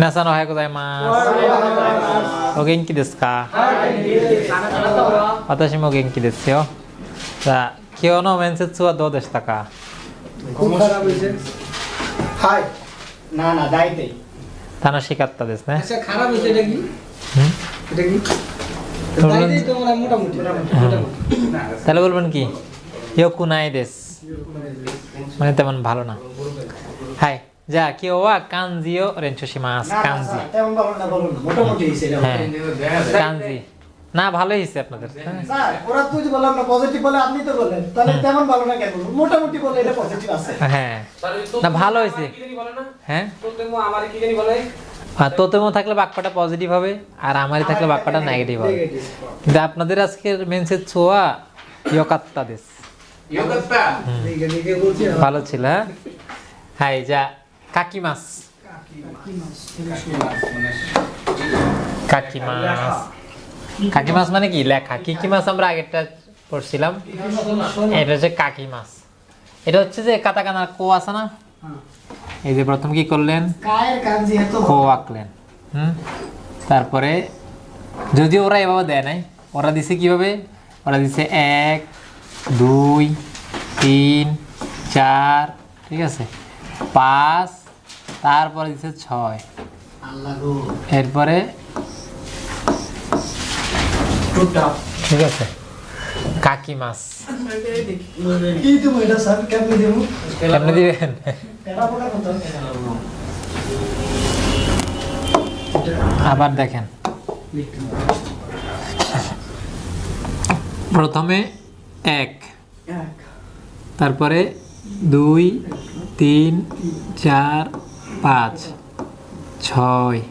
皆さんおはようございます。お元気ですか？私も元気ですよ。さあ、今日の面接はどうでしたか？はい。না না দাইতেই楽しかったですね。আচ্ছা খারাপ হইছে এটা কি? এটা কি? দাইতেই তো মানে মোটামুটি তাহলে বলবেন কি? ইয়োকু নাই দেস। মানে তেমন ভালো না। হাই, যা কিও ওয়া কানজিও রেনশো শিমাস। কানজি। তেমন ভালো না বলুন না মোটামুটি হইছে এটা। কানজি। না ভালোই হইছে আপনাদের। স্যার ওরা তুই বললাম না পজিটিভ বলে আপনি তো বললেন তাহলে তেমন ভালো না কেন মোটামুটি বলে এটা পজিটিভ আছে হ্যাঁ না ভালো হইছে হ্যাঁ তোতেমো আমারে কি জানি বলে আর তোতেমো থাকলে বাক্যটা পজিটিভ হবে আর আমারই থাকলে বাক্যটা নেগেটিভ হবে কিন্তু আপনাদের আজকের মেনসেজ ছোয়া ইয়োকাত্তা দেস ইয়োকাত্তা লিখে বলছি ভালো ছিল হ্যাঁ হাই যা কাকিমাস কাকিমাস কাকি মাছ মানে কি লেখা কি কি মাছ আমরা আগেরটা পড়ছিলাম এটা হচ্ছে কাকি মাছ এটা হচ্ছে যে কাতাকানার কো আছে না এই যে প্রথম কি করলেন কায়ের কাঞ্জি এত কো আঁকলেন তারপরে যদিও ওরা এভাবে দেয় নাই ওরা দিছে কিভাবে ওরা দিছে 1 2 3 4 ঠিক আছে 5 তারপরে দিছে 6 আল্লাহ গো এরপরে ঠিক আছে কাকি মাছ কি তুমি এটা স্যার কেমনে দেবো কেমনে দিবেন এটা বলা কথা আবার দেখেন প্রথমে 1 তারপরে 2 3 4 5 6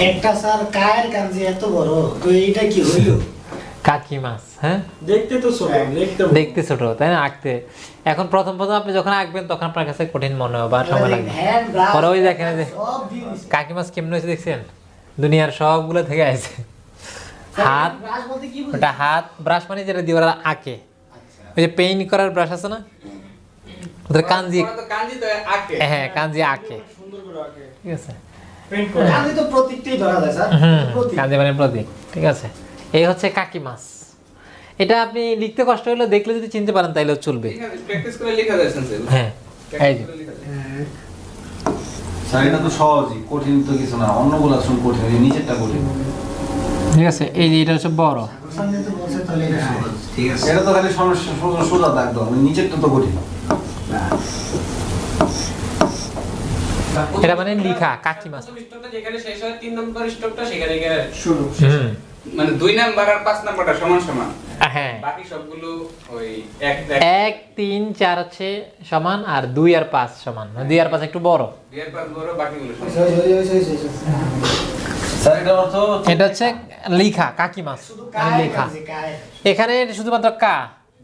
একটা স্যার কায়ের কাঞ্জি এত বড় তো এইটা কি হইলো কাকি মাছ হ্যাঁ দেখতে তো ছোট দেখতে ছোট তাই না আঁকতে এখন প্রথম প্রথম আপনি যখন আঁকবেন তখন আপনার কাছে কঠিন মনে হবে আর সময় লাগবে পরে ওই দেখেন যে সব দিয়ে দিছে কাকি মাছ কেমন হয়েছে দেখছেন দুনিয়ার সবগুলো থেকে আসছে হাত ব্রাশ বলতে কি বুঝি ওটা হাত ব্রাশ মানে যেটা দিয়ে ওরা আঁকে ওই যে পেইন্ট করার ব্রাশ আছে না ওদের কাঞ্জি তো কাঞ্জি তো আঁকে হ্যাঁ কাঞ্জি আঁকে সুন্দর করে আঁকে ঠিক আছে পেইন্ট করে কাঞ্জি তো প্রতীকটাই ধরা যায় স্যার প্রতীক কাঞ্জি মানে প্রতীক ঠিক আছে এই হচ্ছে কাকি মাছ এটা আপনি লিখতে কষ্ট হলেও দেখলে যদি চিনতে পারেন তাইলেও চলবে প্র্যাকটিস করে লেখা যায় সেন্সেল হ্যাঁ এই যে স্যার এটা তো সহজই কঠিন তো কিছু না অন্যগুলো শুন কঠিন এই নিচেরটা কঠিন ঠিক আছে এই যে এটা হচ্ছে বড় সামনে তো বলছে তাহলে এটা সহজ ঠিক আছে এটা তো খালি সমস্যা সোজা সোজা দাগ দাও নিচেরটা তো কঠিন এটা মানে লিখা কাকি মাছ স্টকটা যেখানে শেষ হয় 3 নম্বর স্টকটা সেখানে গিয়ে শুরু মানে 2 নাম্বার আর 5 নাম্বারটা সমান সমান হ্যাঁ বাকি সবগুলো ওই 1 3 4 হচ্ছে সমান আর 2 আর 5 সমান 2 আর 5 একটু বড় 2 আর 5 বড় বাকিগুলো সমান স্যার এটা অর্থ এটা হচ্ছে লিখা কাকি মাছ শুধু মানে কায়ের লেখা কাঞ্জি কায়ের এখানে শুধুমাত্র কা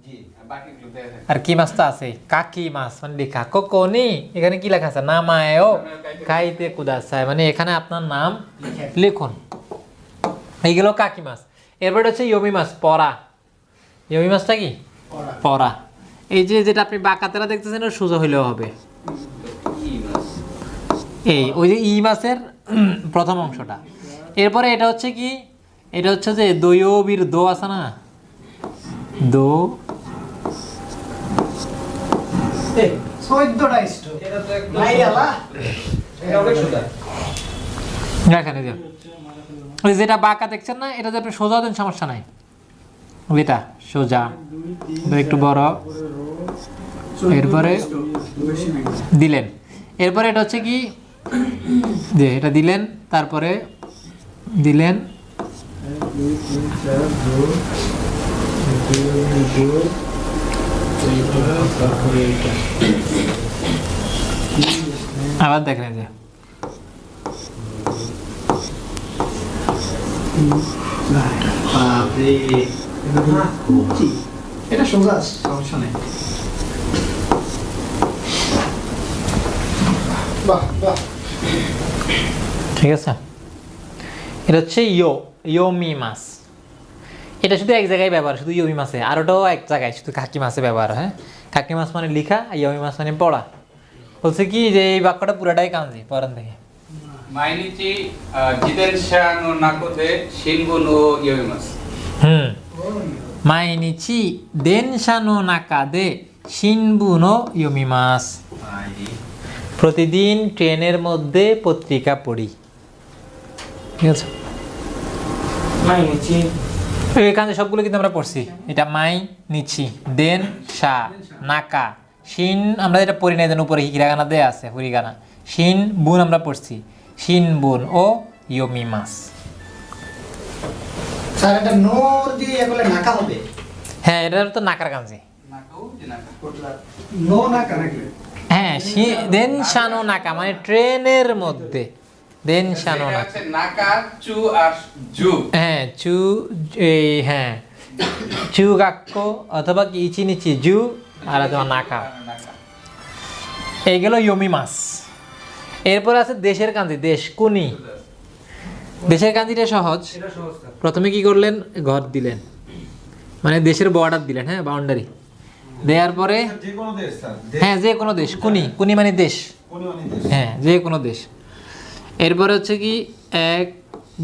জি আর বাকিগুলো দেয়া থাকে আর কি মাছ তো আছে কাকি মাছ মানে লেখা কোকোনি এখানে কি লেখা আছে নামায়ও খাইতে কুদাসাই মানে এখানে আপনার নাম লিখুন এইগুলো কাকি মাছ এরপরে হচ্ছে ইয়মি মাছ পরা ইয়মি মাছটা কি পরা এই যে যেটা আপনি বাঁকাতেরা দেখতেছেন ওটা সোজা হইলেও হবে কি মাছ এই ওই যে ই মাছের প্রথম অংশটা এরপরে এটা হচ্ছে কি এটা হচ্ছে যে দৈবির দো আছে না দো 14টা স্টক এটা তো একদম ভাই আল্লাহ এটা অনেক সোজা এখানে যে ওই যেটা বাঁকা দেখছেন না এটা যে আপনি সোজা দেন সমস্যা নাই এটা সোজা একটু বড় এরপরে দিলেন এরপরে এটা হচ্ছে কি যে এটা দিলেন তারপরে দিলেন আবার দেখেন যে বাপরে এটা সোজা সমস্যা নেই বাহ বাহ ঠিক আছে এটা হচ্ছে ইয়োমি মাছ এটা শুধু এক জায়গায় ব্যবহার শুধু ইয়োমি মাছে আর ওটাও এক জায়গায় শুধু কাকি মাছে ব্যবহার হ্যাঁ কাকি মাছ মানে লিখা ইয়োমি মাছ মানে পড়া বলছে কি যে এই বাক্যটা পুরাটাই কাঞ্জি, পরেন দেখে। মাইনিচি জিতেনশা নো নাকোদে শিনবু নো ইয়োইমাস। মাইনিচি দেনশা নো নাকাদে শিনবু নো ইয়োমিমাস। প্রতিদিন ট্রেনের মধ্যে পত্রিকা পড়ি। ঠিক আছে, এখানে সবগুলো কিন্তু আমরা পড়ছি। এটা মাই নিচি, দেন শা, নাকা, শিন আমরা এটা পড়ি না, যেন উপরে হিরাগানা দেয়া আছে হরিগানা। শিন বুন আমরা পড়ছি, শিন বুন ও ইয়োমিমাস। স্যার এটা নোর দিয়ে এগুলো নাকা হবে। হ্যাঁ, এটা তো নাকার কাঞ্জি। নাকাও যে নাকা। নো নাকা নাকি? হ্যাঁ, দেন শানো নাকা মানে ট্রেনের মধ্যে, দেন শানো এটা নাকা। হচ্ছে নাকা চু আর জু। হ্যাঁ, চু এই হ্যাঁ চু গাক্কো অথবা কি ইচি নিচি জু আর অথবা নাকা, নাকা। এই গেল ইয়োমিমাস। এরপর আছে দেশের কাঞ্জি, দেশ কুনি। দেশের কাঞ্জিটা সহজ। প্রথমে কি করলেন, ঘর দিলেন মানে দেশের বর্ডার দিলেন, হ্যাঁ বাউন্ডারি দেওয়ার পরে যে কোনো দেশ স্যার, হ্যাঁ যে কোনো দেশ, কুনি কুনি মানে দেশ, কোনি মানে দেশ। হ্যাঁ যে কোনো দেশ। এরপরে হচ্ছে কি 1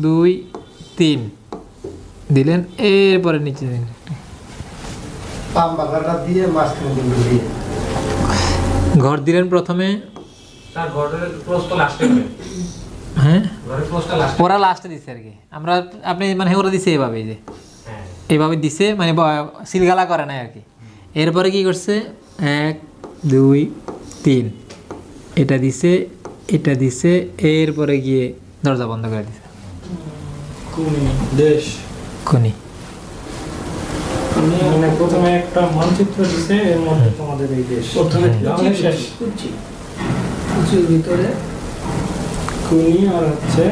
2 3 দিলেন, এরপরে নিচে দিন পাম বাগানটা দিয়ে মাঝখানে দিয়ে ঘর দিলেন প্রথমে, তার ঘরের ক্লোজটা লাস্টে হবে। হ্যাঁ ঘরের ক্লোজটা লাস্টে। ওরা লাস্টে দিছে আর কি, আমরা আপনি মানে ওরা দিছে এইভাবে, এই যে হ্যাঁ। এইভাবে দিছে মানে সিলগালা করে নাই আর কি। এরপরে কি করছে 1 2 3 এটা দিছে, এটা দিছে, এরপরে গিয়ে দরজা বন্ধ করে দিছে দেশ খুনি। মানে প্রথমে একটা মানচিত্র দিছে, এর মধ্যে তোমাদের এই দেশ প্রথমে শেষ ভিতরে কুনি আর হচ্ছে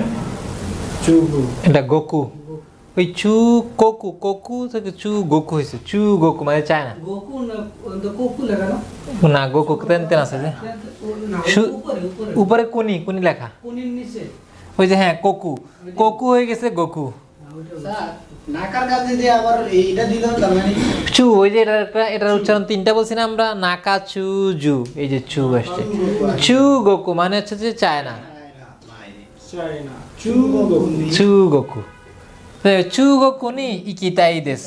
চুগু। এটা গোকু, ওই চু কোকু, কোকু থেকে চু গোকু হয়েছে, চু গোকু মানে চায় না, গোকু না কোকু লেখা না? না গোকু তেন তেন আছে যে শু- উপরে উপরে উপরে কুনি কুনি লেখা, কোনির নিচে। ওই যে হ্যাঁ কোকু, কোকু হয়ে গেছে গোকু। স্যার নাকার কাছে দিয়ে আবার এইটা দিলেও তার মানে চু, ওই যে এটার উচ্চারণ তিনটা বলছি না আমরা, নাকা চু জু, এই যে চু আসছে, চু গোকু মানে হচ্ছে যে চায় না, চাইনা চুগু। চু গোকু। চু গোকু নি ইকিতাই দেস,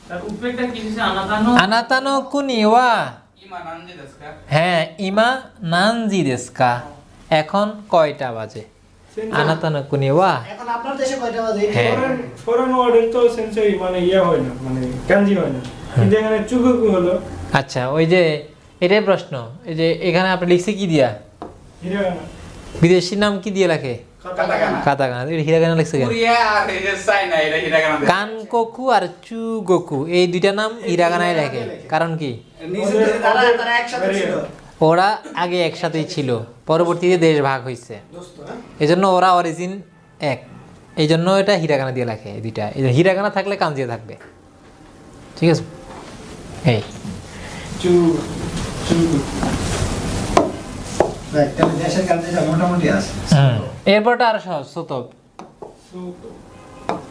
তার উপরেটা কি দিছে আনাতানো? আনাতানো কুনি ওয়া, ইমা নানজি দেsu ka? হ্যাঁ ইমা নানজি দেসকা, এখন কয়টা বাজে, আনাতানো কুনি ওয়া। এখন আপনার দেশে কয়টা বাজে? হ্যাঁ। ফরেন ওয়ার্ডের তো সেন্সরি মানে ইয়া হয় না, মানে কাঞ্জি হয় না, কিন্তু এখানে চুগু হলো আচ্ছা, ওই যে এটাই প্রশ্ন, এই যে এখানে আপনি লিখছে কি দিয়া, হিরাগানা। বিদেশি নাম কি দিয়ে লেখে, Katakana. কাতাকানা, এটা হিরাগানা লিখছে কেন? কোরিয়া আর এই যে চায়না এটা হিরাগানা দেশ। কানকোকু আর চুগোকু এই দুইটা নাম হিরাগানায় লেখে, কারণ কি নিজেদের তারা একসাথে ছিল। ওরা আগে একসাথেই ছিল, পরবর্তীতে দেশ ভাগ হয়েছে, দোস্ত হ্যাঁ? এই জন্য ওরা অরিজিন এক, এই জন্য এটা হিরাগানা দিয়ে লেখে এই দুইটা। এই যে হিরাগানা থাকলে কাঞ্জিয়ে থাকবে, ঠিক আছে। এই চুগু চুগু। দেখ তাহলে দেশের কাছে মোটামুটি আছে। এরপরটা আরো সহজ, সোতব। চুগু।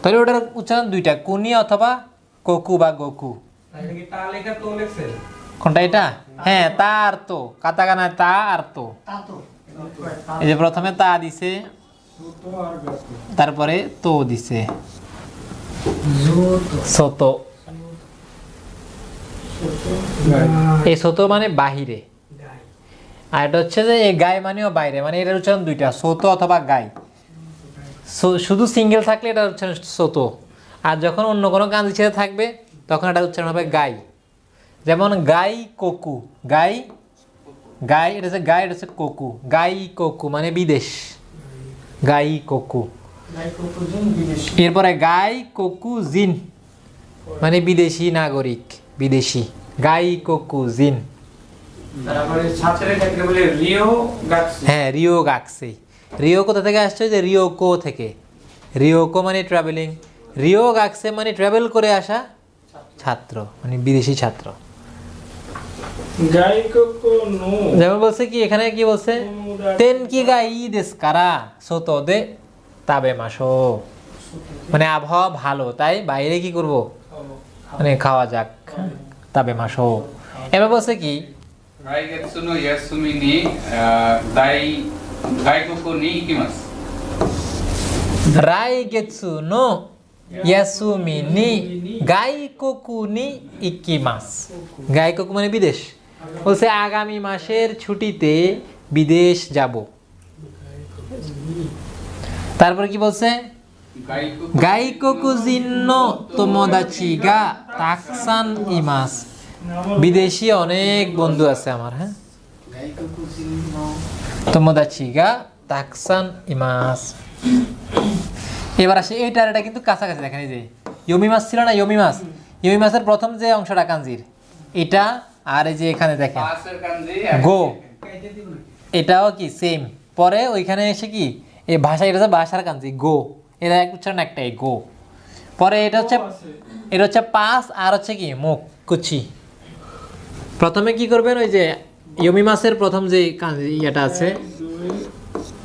তাহলে ওটার উচ্চারণ দুইটা, কুনি অথবা কোকু বা গোকু। তাহলে কি তা লেখা তো লেখছে? কোনটা এটা? হ্যাঁ তা আর তো, কাতাকানা তা আর তো। তা তো এই যে প্রথমে তা দিছে, সুতো আর গাছু। তারপরে তো দিছে, জুতো সোতো। সুতো। এই সোতো মানে বাহিরে, আর এটা হচ্ছে যে এই গায়ে মানেও বাইরে, মানে এটার উচ্চারণ দুইটা, সোতো অথবা গাই। শুধু সিঙ্গেল থাকলে এটার উচ্চারণ সোতো, আর যখন অন্য কোনো কাঞ্জি ছেড়ে থাকবে তখন এটার উচ্চারণ হবে গাই। যেমন গাই কোকু, গাই গাই, এটা হচ্ছে গাই, এটা হচ্ছে কোকু, গাই কোকু মানে বিদেশ, গাই কোকু। এরপরে গাই কোকু জিন মানে বিদেশি নাগরিক, বিদেশি, গাই কোকু জিন। তারপরে ছাত্রের ক্ষেত্রে বলে রিও গাতসু। হ্যাঁ রিও গাকসে, রিও কোথা থেকে আসছে, যে রিওকো থেকে, রিওকো মানে ট্রাভেলিং, রিও গাকসে মানে ট্রাভেল করে আসা ছাত্র, মানে বিদেশি ছাত্র। গাই কোকো নো। যেমন বলছে কি এখানে কি বলছে, তেন কি গাই দেশ কারা সোতো দে তাবে মাসো, মানে আবহাওয়া ভালো তাই বাইরে কি করব, মানে খাওয়া যাক, তাবে মাসো। এবার বলছে কি রাইগেৎসু নো ইয়াসুমি নি দাই গাইকোকো নি ইকিমাস। রাইগেৎসু নো ইয়াসুমি নি গাইকোকু নি ইকিমাস। গাইকোকু মানে বিদেশ, বলছে আগামী মাসের ছুটিতে বিদেশ যাব। তারপরে কি বলছে? গাইকোকু জিন্নো তোমোদাচি গা তাকসান ইমাস। বিদেশি অনেক বন্ধু আছে আমার, হ্যাঁ। তোমোদাচি গা তাকসান ইমাস। এবার আসে এইটার, এটা কিন্তু কাছাকাছি। দেখেন এই যে ইয়োমিমাস ছিল না, ইয়োমিমাস, ইয়োমিমাসের প্রথম যে অংশটা কাঞ্জির এটা, আর এই যে এখানে দেখেন পাসের কাঞ্জি গো, এটাও কি সেম। পরে ওইখানে এসে কি এই ভাষা, এটা হচ্ছে ভাষার কাঞ্জি গো, এরা এক উচ্চারণ একটাই গো। পরে এটা হচ্ছে পাস, আর হচ্ছে কি মুখ কুচি। প্রথমে কি করবেন, ওই যে ইয়োমিমাসের প্রথম যে কাঞ্জি ইয়েটা আছে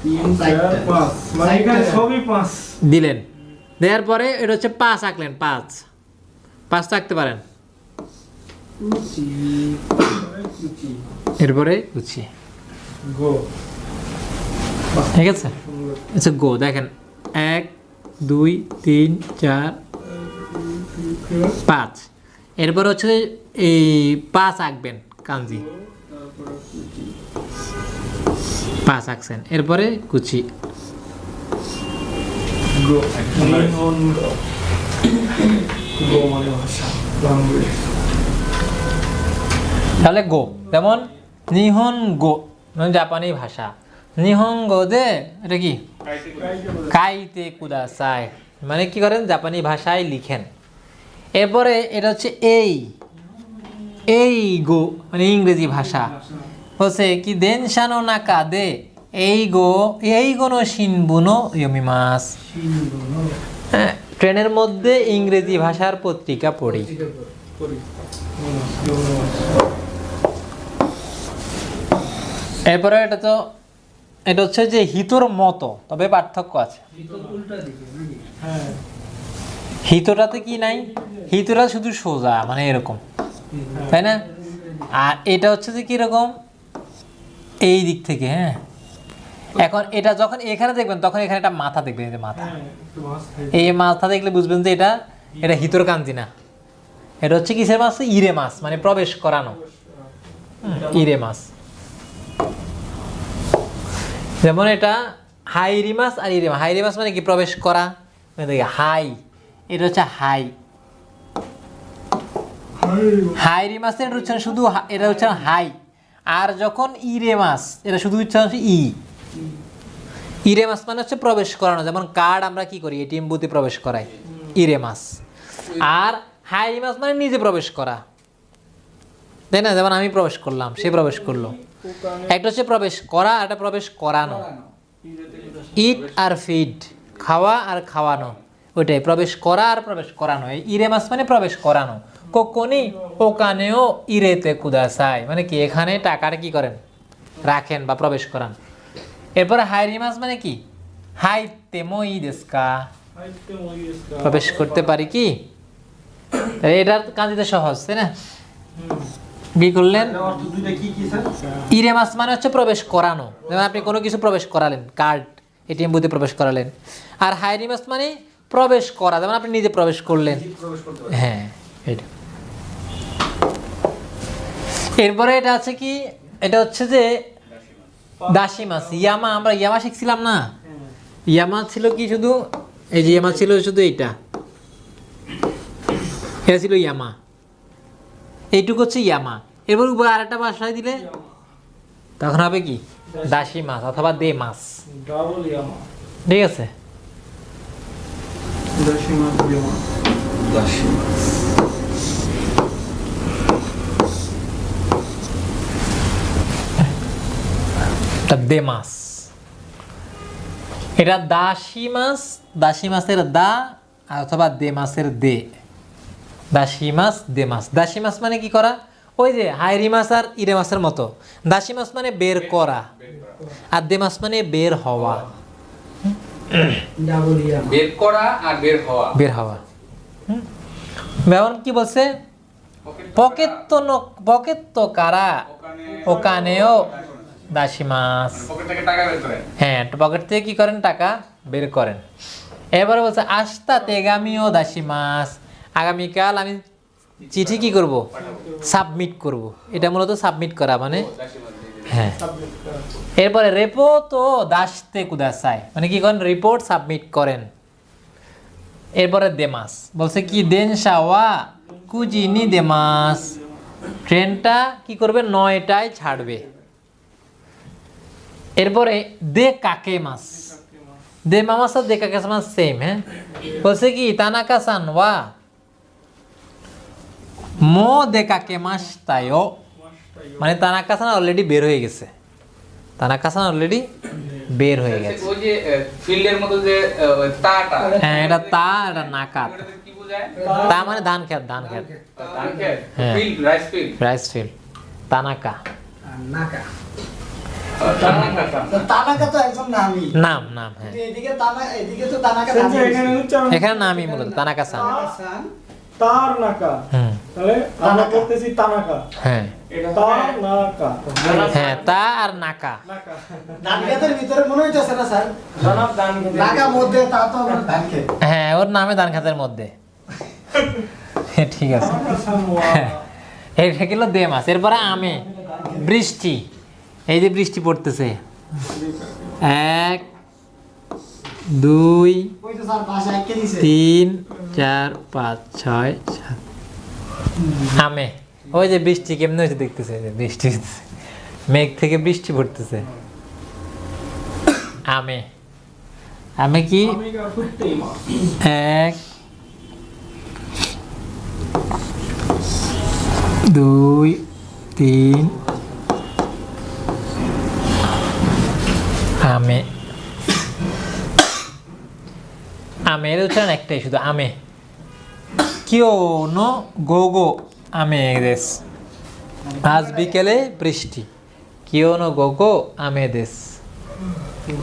3 4 5 মানে এখানে সবই 5 দিলেন, দেওয়ার পরে এটা হচ্ছে পাঁচ আঁকলেন, পাঁচ আঁকতে পারেন। কুচি কুচি এরপরে কুচি গো। ঠিক আছে, আচ্ছা গো দেখেন 1 2 3 4 5। এরপর হচ্ছে এই পাঁচ আঁকবেন কাঞ্জি, পাঁচ আঁকছেন, এরপরে কুচি গো নিহন গো মানে ভাষা, ল্যাঙ্গুয়েজ। তাহলে গো যেমন নিহন গো মানে জাপানি ভাষা, নিহন গো দে এটা কি কাইতে কুদাসাই মানে কি করেন, জাপানি ভাষায় লিখেন। এরপরে এটা হচ্ছে এই গো মানে ইংরেজি ভাষা, হচ্ছে কি দেনশানো নাকা দে এই গো নো শিনবুনো ইয়োমিমাস। হ্যাঁ, ট্রেনের মধ্যে ইংরেজি ভাষার পত্রিকা পড়ি। এরপরে এটা হচ্ছে যে হিতোর মতো, তবে পার্থক্য আছে। হ্যাঁ হিতোটাতে কি নাই, হিতোটা শুধু সোজা মানে এরকম, তাই না? আর এটা হচ্ছে যে কিরকম এই দিক থেকে, হ্যাঁ। এখন এটা যখন এখানে দেখবেন তখন এখানে একটা মাথা দেখবেন, এই যে মাথা, এই মাথা দেখলে বুঝবেন যে এটা হিতোর কাঞ্জি না, এটা হচ্ছে কিসের মাছ, ইরে মাছ মানে প্রবেশ করানো, ইরে মাছ। যেমন এটা হাইরি মাছ আর ইরে মাছ। হাইরি মাছ মানে কি প্রবেশ করা, হাই, এটা হচ্ছে হাই। হাইরি মাছের উচ্চারণ শুধু এটা উচ্চারণ হাই, আর যখন ইরে মাছ এটা শুধু উচ্চারণ ই। ইরে মাছ মানে হচ্ছে প্রবেশ করানো, যেমন কার্ড আমরা কি করি এটিএম বুথে প্রবেশ করাই, ইরে মাছ। আর হাইরি মাছ মানে নিজে প্রবেশ করা, তাই না? যেমন আমি প্রবেশ করলাম, সে প্রবেশ করলো। একটা হচ্ছে প্রবেশ করা, আর একটা প্রবেশ করানো। ইট আর ফিড, খাওয়া আর খাওয়ানো, ওইটাই প্রবেশ করা আর প্রবেশ করানো। এই ইরে মাছ মানে প্রবেশ করানো। কোকোনি ওকানেও ইরেতে কুদাসাই মানে কি এখানে টাকাটা কি করেন, রাখেন বা প্রবেশ করান। এরপরে হাইরি মাছ মানে কি, হাইতে মই দেস্কা প্রবেশ করতে পারি কি। এটার কাঞ্জিতে সহজ, তাই না? কি করলেন, ইরে মাছ মানে হচ্ছে প্রবেশ করানো, যেমন আপনি কোনো কিছু প্রবেশ করালেন, কার্ড এটিএম বুথে প্রবেশ করালেন। আর হাইরি মাছ মানে প্রবেশ করা, যেমন আপনি নিজে প্রবেশ করলেন, হ্যাঁ এটা। এরপরে এটা আছে কি, এটা হচ্ছে যে দাসী মাছ, ইয়ামা। আমরা ইয়ামা শিখছিলাম না, ইয়ামা ছিল কি শুধু এই যে ইয়ামা ছিল শুধু এটা ছিল ইয়ামা, এইটুকু হচ্ছে ইয়ামা। এরপর উপরে আরেকটা ভাষায় দিলে তখন হবে কি দাসী মাছ অথবা দে মাছ, ডাবল ইয়ামা। ঠিক আছে। দাসিমা ইয়ামা দে মাছ, এটা দাসী মাছ, দাসী মাছের দা অথবা দে মাছের দে, দাসী মাছ দে মাছ। দাসী মাছ মানে কি করা, ওই যে হাইরি মাছ আর ইরে মাছের মতো। দাসী মাছ মানে বের করা, আর দে মাছ মানে বের হওয়া, বের করা আর বের হওয়া। বের হওয়া। যেমন কি বলছে, পকেট তো কারা ওকানেও দাসিমাস। পকেট থেকে টাকা বের করে। হ্যাঁ, পকেট থেকে কি করেন? টাকা বের করেন। এবারে বলছে আস্তা তেগামিও দাসিমাস, আগামীকাল আমি চিঠি কি করব? সাবমিট করব। এটা মূলত সাবমিট করা মানে, হ্যাঁ। এরপরে রেপো তো দাসতে কুদাসাই, মানে কি করেন? রিপোর্ট সাবমিট করেন। এরপরে দেমাস বলছে কি? দেনশা ওয়া কুজিনি দেমাস, ট্রেনটা কি করবে? 9টায় ছাড়বে। এরপরে দে কাকে মাস, দে মামাস আর দে কাকে মাস সেম, হ্যাঁ। বলছে কি? তানাকা সান ওয়া মো দে কাকে মাস তাইও, মানে তানাকা সান অলরেডি বের হয়ে গেছে। তানাকা সান অলরেডি বের হয়ে গেছে। ওই যে ফিল্ডের মতো যে তাটা, হ্যাঁ, এটা তা, এটা নাকা। কি বোঝায়? তা মানে ধান খেত, ধান খেত, ধান খেত, হ্যাঁ। Field, rice field. Rice field. Tanaka তো তানাকা তো একজন নামই। নাম, নাম, হ্যাঁ। কিন্তু এদিকে তো তানাকা সেন্সে নামই। এখানে উচ্চারণ এখানে নামই মূলত তানাকা সান। সান, তার নাকা, হুম, তাহলে আমরা বলতেছি তানাকা, হ্যাঁ, তার নাকা, হ্যাঁ, তা আর নাকা। নাকা। ধান ক্ষেতের ভিতরে মনে হইতেছে না স্যার? জনাব দান খেতে। নাকা মধ্যে তা তো আবার ধান ক্ষেত। হ্যাঁ, ওর নামে ধান খাতের মধ্যে। হ্যাঁ, ঠিক আছে। তানাকা সামওয়া। এটা গেল দে মাস। এরপরে আমে বৃষ্টি, এই যে বৃষ্টি পড়তেছে, 1 2 ওই তো স্যার ভাষায় কে দিছে? 3 4 5 6 7। আমে ওই যে বৃষ্টি কেমনে হয়েছে দেখতেছে, যে বৃষ্টি হচ্ছে, মেঘ থেকে বৃষ্টি পড়তেছে। আমে, আমে কি? আমেরিকা ফুটতেই মাস। 1 2 3 আমে, আমের উচ্চারণ একটাই শুধু, আমে। কিও নো গোগো আমে দেশ, আজ বিকেলে বৃষ্টি। কিও নো গোগো আমে দেশ।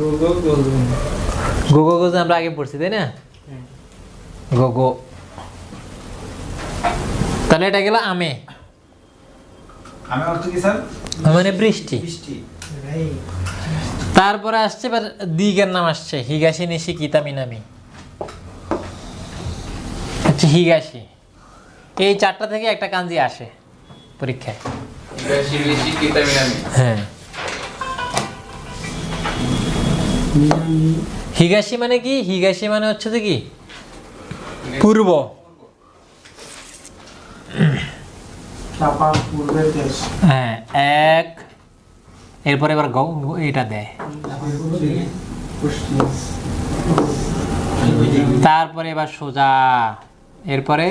গোগো গোগো। গোগো গোজো আমরা আগে পড়ছি, তাই না? গোগো, তাহলে এটা গেল আমে, আমি অর্থ কি স্যার? মানে বৃষ্টি। বৃষ্টি। তারপরে আসছে এবার দিকের নাম আসছে, হিগাশি নিশি কিতা মিনামি। আচ্ছা, হিগাশি, এই 4টা থেকে একটা কাঞ্জি আসে পরীক্ষায়। বেশি বেশি কিতা মিনামি। হ্যাঁ, হিগাশি মানে কি? হিগাশি মানে হচ্ছে যে কি? পূর্ব। জাপান পূর্বের দেশ। হ্যাঁ, 1। এরপরে এবার এটা দেয়, তারপরে এবার সোজা, এরপরে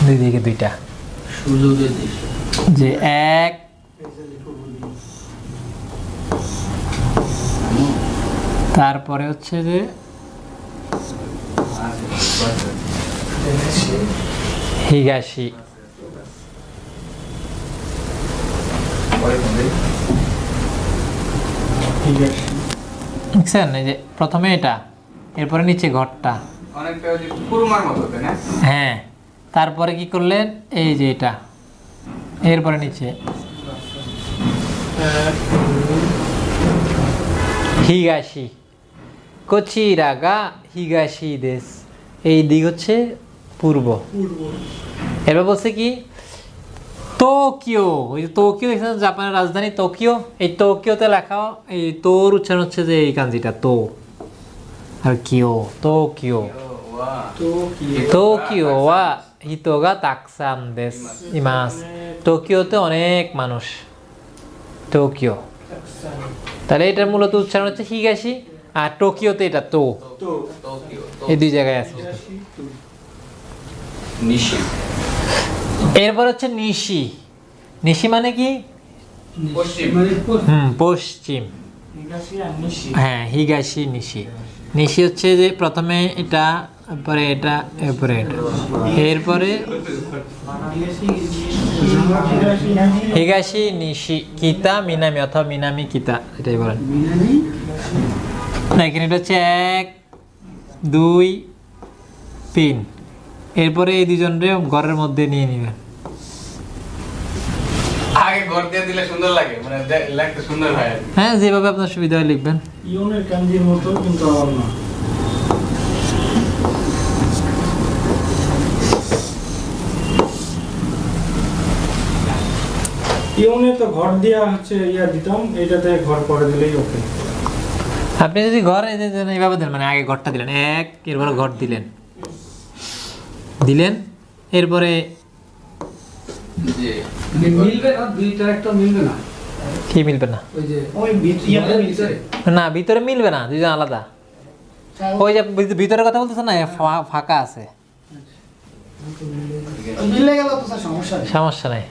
দুই দিকে 2টা, যে 1 তারপরে হচ্ছে যে হিগাশি। দেখছেন, এই যে প্রথমে এটা, এরপরে নিচে ঘরটা, অনেকটা ওই যে কুরমার মতো, তাই না? হ্যাঁ। তারপরে কি করলেন? এই যে এটা, এরপরে নিচে হিগাশি। কোচিরাগা হিগাশি দেশ, এই দিক হচ্ছে পূর্ব। এবার বলছে কি? টোকিও, ওই যে টোকিও দেখছেন, জাপানের রাজধানী টোকিও। এই টোকিওতে লেখা, এই তোর উচ্চারণ হচ্ছে যে এই কাঞ্জিটা তো, আর কিও, টোকিও। টোকিও ওয়া হিতোগা তাকসান দেশ ইমাস, টোকিওতে অনেক মানুষ। টোকিও, তাহলে এটার মূলত উচ্চারণ হচ্ছে হিগাশি, আর টোকিওতে এটা তো। এই 2 জায়গায় আছে। নিশি। এরপর হচ্ছে নিশি। নিশি মানে কি? পশ্চিম। পশ্চিম। হিগাশি আর নিশি। হ্যাঁ, হিগাশি নিশি। নিশি হচ্ছে যে প্রথমে এটা, এরপরে এটা, এরপরে এটা, এরপরে হিগাশি নিশি কিতা মিনামি, অথবা মিনামি কিতা, এটাই বলেন। এখানে এটা হচ্ছে 1 2 3, এরপরে এই দুজনরে ঘরের মধ্যে নিয়ে নেবেন। আগে ঘর দিয়ে দিলে সুন্দর লাগে, মানে লাগতে সুন্দর হয় আর কি। হ্যাঁ, যেভাবে আপনার সুবিধা হয় লিখবেন। ইউনের কাঞ্জির মতো কিন্তু আবার না। ইউনে তো ঘর দিয়া হচ্ছে ইয়া দিতাম, এইটাতে ঘর করে দিলেই ওকে। আপনি যদি ঘর এই যে এইভাবে দেন, মানে আগে ঘরটা দিলেন এক, এরপরে ঘর দিলেন, এরপরে জি। মিলবে না, দুইটার একটা মিলবে না। কি মিলবে না? ওই যে ওই ইয়াতে ভিতরে না, ভিতরে মিলবে না, দুজন আলাদা। ওই যে ভিতরে কথা বলতেছে না, ফাঁকা আছে, মিলে গেল তো স্যার সমস্যা নেই। সমস্যা নাই।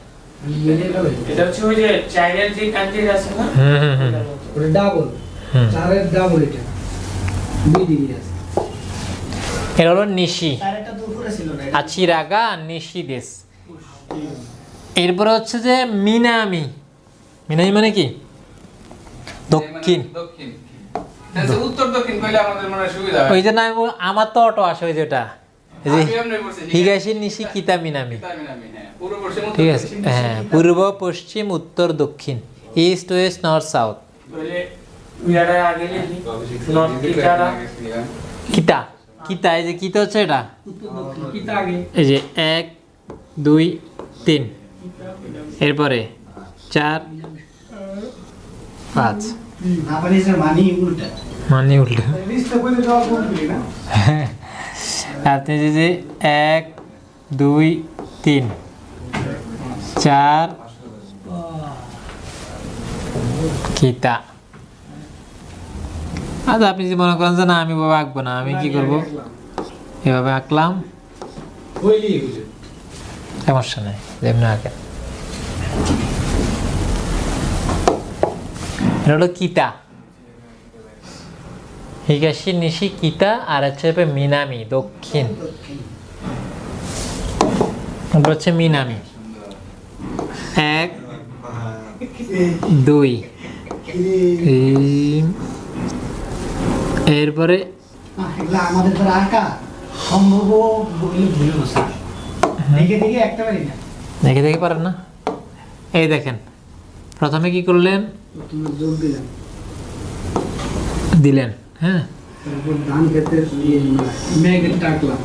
মিলে যাবে। এটা হচ্ছে ওই যে চাইল্ডের যে কাঞ্জির আছে না, হুম। ওটা ডাবল, হুম। 4 এর ডাবল এটা 2 ডিগ্রি আছে। এর হলো নিশি, স্যার এটা তো উপরে ছিল না। আচিরাগা নিশি দেশ। এরপরে হচ্ছে যে মিনামি। মিনামি মানে কি? দক্ষিণ। দক্ষিণ। তাহলে উত্তর দক্ষিণ কইলে আমাদের মনে হয় সুবিধা হয়। ওই যে না, আমার তো অটো আসে ওই যেটা, এই যে আমি এমনি বলছি, হিগাশি নিশি কিতা মিনামি। তামিনামি, হ্যাঁ। পূর্ব পশ্চিম উত্তর ঠিক আছে, দক্ষিণ। হ্যাঁ, পূর্ব পশ্চিম উত্তর দক্ষিণ, ইস্ট ওয়েস্ট নর্থ সাউথ। বলে ইয়ারা আগে লিখি নট কিটারা কিতা, কিতা, এই যে কিতা হচ্ছে এটা, কিতা আগে, এই যে 1 2 3, এরপরে 4 5, আপনি স্যার মানি উল্টা মানে উল্টো। লিস্টে কইলে জবাব বলবি না। আপনি যে 1 2 3 4 কিতা। আচ্ছা, আপনি যদি মনে করেন যে না আমি বাবা আঁকবো না, আমি কি করব, এভাবে আঁকলাম, হইলি এগুলো। সমস্যা নেই, যেমনি আঁকেন। এটা হলো কিতা, হিগাশি নিশি কিতা, আর হচ্ছে মিনামি দক্ষিণ। তারপর হচ্ছে মিনামি 1 2 3, এরপরে এগুলা আমাদের দ্বারা আঁকা সম্ভব বলে ভুলে না স্যার। দেখে দেখে একটা পারি না। দেখে দেখে পারেন না? এই দেখেন, প্রথমে কি করলেন, তুমি যোগ দিলাম। দিলেন, হ্যাঁ, তারপর ধান ক্ষেতের ইয়ে মেঘের টাকলাম।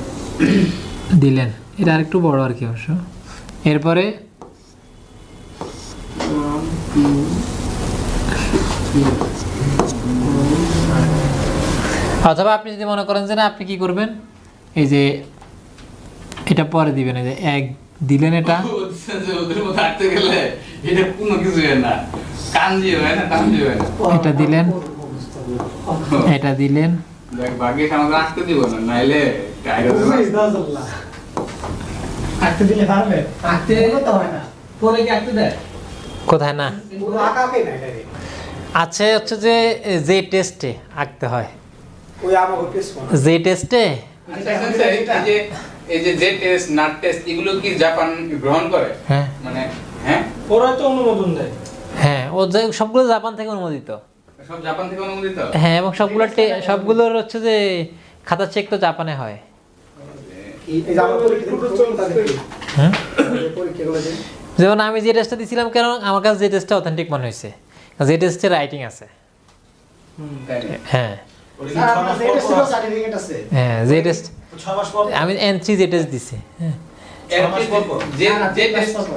দিলেন, এটা আরেকটু বড় আর কি অবশ্য। এরপরে অথবা আপনি যদি মনে করেন যে না, আপনি কি করবেন, এই যে এটা পরে দিবেন, এই যে 1 দিলেন, এটা ওদের মধ্যে হাঁটতে গেলে এটা কোনো কিছু হয় না, কাঞ্জি হয় না, কাঞ্জি হয় না। এটা দিলেন, এটা দিলেন, দেখ ভাগ্যে আমাদের আসতে দিব না, নাইলে টাইগার আঁকতে দিলে পারবে? আঁকতে তো হয় না। পরে কি আঁকতে দেয়? কোথায় না পুরো আঁকাকে না এটা রে। আছে, হচ্ছে যে টেস্টে আঁকতে হয়, ওই আমাকে পেছ না। যে টেস্টে। এই যে টেস্ট নাট টেস্ট এগুলো কি জাপান গ্রহণ করে? হ্যাঁ মানে হ্যাঁ, ওরা তো অনুমোদন দেয়। হ্যাঁ, ও সবগুলো জাপান থেকে অনুমোদিত। সব জাপান থেকে অনুমোদিত। হ্যাঁ, এবং সবগুলোর হচ্ছে যে খাতা চেক তো জাপানে হয়। এই যে আমার পরীক্ষা চলতে হুম, পরীক্ষাগুলো দেন। যেমন আমি যে টেস্টটা দিছিলাম, কেন আমার কাছে যে টেস্টটা অথেন্টিক মনে হয়েছে, যে টেস্টে রাইটিং আছে। তাই না? হ্যাঁ স্যার আপনার যে টেস্ট সার্টিফিকেট আছে। হ্যাঁ, যে টেস্ট 6 মাস পর আমি N3 যে টেস্ট দিছি, হ্যাঁ,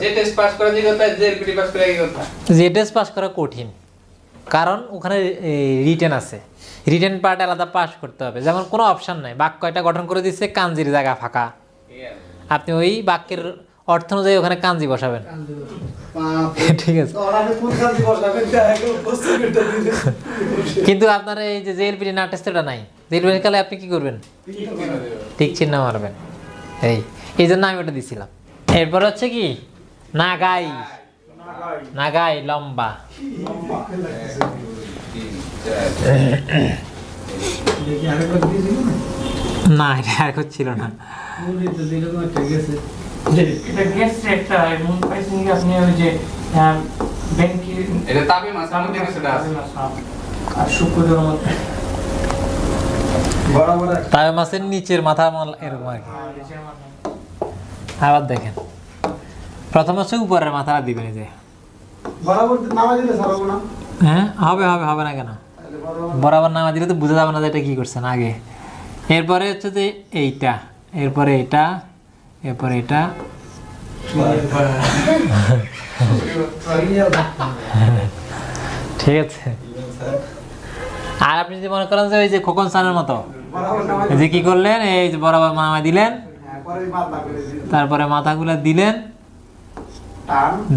যে টেস্ট পাস করা যে কথা, যে এলপিটি পাস করা কি কথা? যে টেস্ট পাস করা কঠিন, কারণ ওখানে রিটেন আছে, রিটেন পার্ট আলাদা পাস করতে হবে। যেমন কোনো অপশন নাই, বাক্য এটা গঠন করে দিচ্ছে, কাঞ্জির জায়গা ফাঁকা, আপনি ওই বাক্যের অর্থ অনুযায়ী ওখানে কাঞ্জি বসাবেন। ঠিক আছে, তো আপনি কোন কাজে বসাবেন তা একদম প্রস্তুতটা দিলে। কিন্তু আপনার এই যে এলপিডি না টেস্টটা নাই, এলপিডি কালে আপনি কি করবেন, ঠিক চিহ্ন মারবেন। এই জন্য আমি ওটা দিছিলাম। এরপর হচ্ছে কি নাগাই, নাগাই লম্বা, দেখি আরেকবার দিয়েছিল না? না এটা আর ছিল না। মুড়ি তো যেরকম একটা গেছে। এটা গেছে একটা এমন পাইছেন কি আপনি ওই যে ব্যাংকে এটা তাবে মাছ আমি দেখে সেটা আছে। আর শুক্রের মধ্যে বড় বড় তাই মাছের নিচের মাথা মাল এরকম আর কি। আর এই যে আমার আবার দেখেন প্রথম হচ্ছে উপরের মাথাটা দিবেন এই যে বরাবর নামা দিলে ছাড়বো না। হ্যাঁ হবে হবে হবে না কেন বরাবর নামা দিলে তো বুঝে যাবে না যে এটা কি করছেন আগে। এরপরে হচ্ছে যে এইটা, এরপরে এটা, এরপরে এটা, ঠিক আছে। আর আপনি যদি মনে করেন যে ওই যে খোকন স্যারের মতো এই যে কি করলেন, এই যে বরাবর নামা দিলেন, তারপরে মাথাগুলো দিলেন,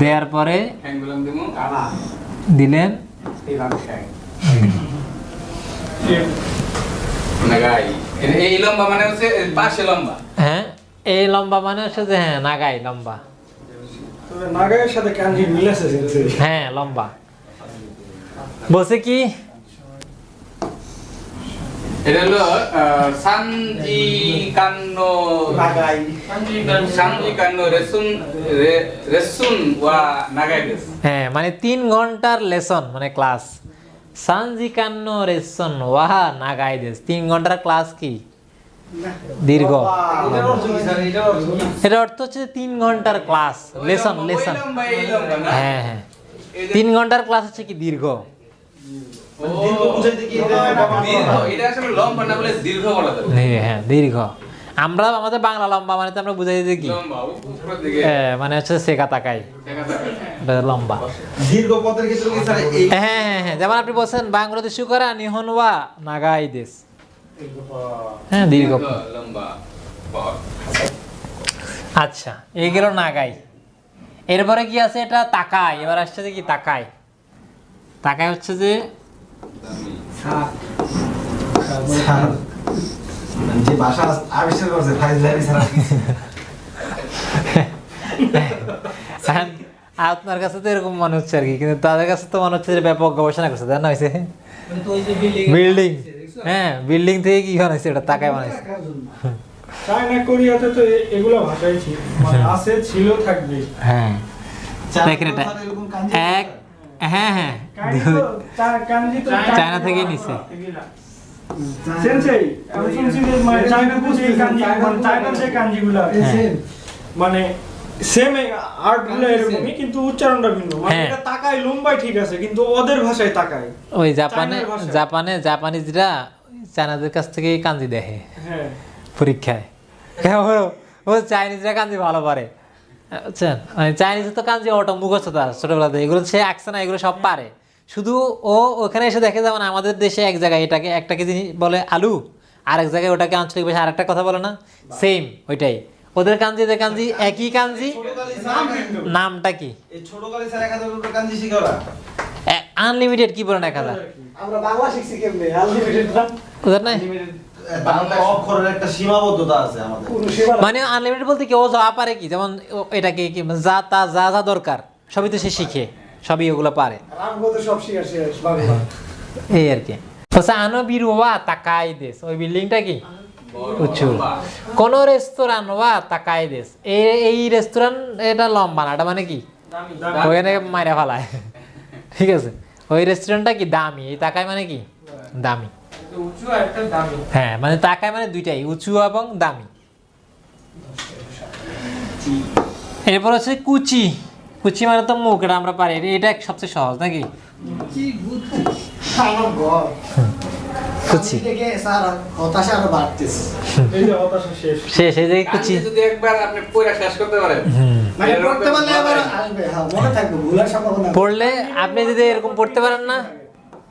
দেওয়ার পরে হ্যাঙ্গুলাম দিমু দিলেন, নাগাই। এই লম্বা মানে হচ্ছে পাশে লম্বা। হ্যাঁ এই লম্বা মানে হচ্ছে যে হ্যাঁ নাগাই লম্বা, তবে নাগাইয়ের সাথে কাঞ্জি মিলেছে সেন্সেই। হ্যাঁ লম্বা। বলছে কি এটা হলো সানজি কান্নো নাগাই সানজি কান্নো রেসুন ওয়া নাগাই দেস। হ্যাঁ মানে 3 ঘন্টার লেসন মানে ক্লাস, সানজি কান্ন রেসন ওয়াহা নাগাই দেশ। 3 ঘন্টার ক্লাস কি দীর্ঘ, এটার অর্থ কি স্যার? এটার অর্থ কি? এটা অর্থ হচ্ছে 3 ঘন্টার ক্লাস লেসন লেসন। এই লম্বা না? হ্যাঁ হ্যাঁ 3 ঘন্টার ক্লাস হচ্ছে কি দীর্ঘ। দীর্ঘ বুঝাইতে কি এটা দীর্ঘ, এটা আসলে লম্বা না বলে দীর্ঘ বলা যাবে। হ্যাঁ দীর্ঘ। আমরা আমাদের বাংলা লম্বা মানে তো আমরা বুঝাই দিই কি লম্বা উপরের দিকে মানে হচ্ছে সেকা তাকাই, দেখা যাবে। এটা লম্বা। দীর্ঘ পথের ক্ষেত্রে কি স্যার এই হ্যাঁ হ্যাঁ হ্যাঁ যেমন আপনি বলছেন বাংলাদেশ করা নিহন ওয়া নাগাই দেশ, হ্যাঁ দীর্ঘ। লম্বা পথ। আচ্ছা এই গেল নাগাই। এরপরে কি আছে এটা তাকাই। এবার আসছে যে কি তাকাই। তাকাই হচ্ছে যে যে ভাষা আবিষ্কার করছে ফাইজলামি স্যার। এখন আপনার কাছে তো এরকম মনে হচ্ছে আর কি, কিন্তু তাদের কাছে তো মনে হচ্ছে যে ব্যাপক গবেষণা করছে, তাই না? হয়েছে বিল্ডিং, হ্যাঁ বিল্ডিং থেকে কি বানাইছে এটা তাকাই বানাইছে। চায়না কোরিয়াতে তো এগুলো ভাষাই ছিল, মানে আছে ছিল থাকবে। হ্যাঁ দেখেন এটা এক, হ্যাঁ হ্যাঁ কাঞ্জি তো চায়না থেকেই নিছে। সেন্সেই আমি শুনছি যে মানে চায়নাতে যে কাঞ্জি মানে চায়নার যে কাঞ্জিগুলো আছে হ্যাঁ। মানে সেম আর্ট গুলো এরকমই কিন্তু উচ্চারণটা ভিন্ন। মানে হ্যাঁ। এটা তাকায় লম্বাই ঠিক আছে কিন্তু ওদের ভাষায় তাকায়। ওই জাপানে চায়নার ভাষা। জাপানিজরা চায়নাদের কাছ থেকে কাঞ্জি দেখে হ্যাঁ পরীক্ষায়। ও চাইনিজরা কাঞ্জি ভালো পারে, বুঝছেন? মানে চাইনিজ তো কাঞ্জি অটো মুখস্থ তার ছোটবেলাতে, এগুলো সে আঁকছে না, এগুলো সব পারে। শুধু ও ওখানে এসে দেখে যেমন আমাদের দেশে এক জায়গায় এটাকে একটাকে জিনিস বলে আলু, আরেক জায়গায় ওটাকে আঞ্চলিক ভাষায় আরেকটা কথা বলে না, সেম ওইটাই ওদের কাঞ্জি, এদের কাঞ্জি একই কাঞ্জি, নামটা কি এই ছোট কালে স্যার 1000 রুপিয়া কাঞ্জি শিখাওরা। আনলিমিটেড কি বলেন 1000 আমরা বাংলা শিখছি কেমনে আনলিমিটেড না ওদের নাই? বাংলা অক্ষরের একটা সীমাবদ্ধতা আছে আমাদের। পুরো সেবা মানে আনলিমিটেড বলতে কি ও যা পারে কি, যেমন এটাকে কি যা তা যা যা দরকার সবই তো সে শিখে, সবই ওগুলো পারে, রামগত সব শিখা শেষ বাংলা। এই আর কি। বলছে আনো বিরুয়া তাকাই দেশ, ওই বিল্ডিংটা কি উঁচু। কোন রেস্তোরাঁ ওয়া তাকাই দেশ, এই রেস্তোরাঁ এটা লম্বা না, এটা মানে কি ওখানে মাইরা ফেলায়, ঠিক আছে? ওই রেস্টুরেন্টটা কি দামি, এই তাকাই মানে কি দামি। উঁচু আর একটা দামি। হ্যাঁ মানে তাকাই মানে দুইটাই, উঁচু এবং দামি। এরপর হচ্ছে কুচি। কুচি মানে তো মুখ, এটা আমরা পারি, এটা সবচেয়ে সহজ নাকি? আমার ঘর কুচি থেকে স্যার হতাশা আরো বাড়তেছে। এই যে হতাশা শেষ। শেষ, এই যে কুচি। কাঞ্জি যদি একবার আপনি পড়ে শেষ করতে পারেন, মানে পড়তে পারলে আবার আসবে, হ্যাঁ মনে থাকবে, ভুলার সম্ভাবনা নেই। পড়লে আপনি যদি এরকম পড়তে পারেন না,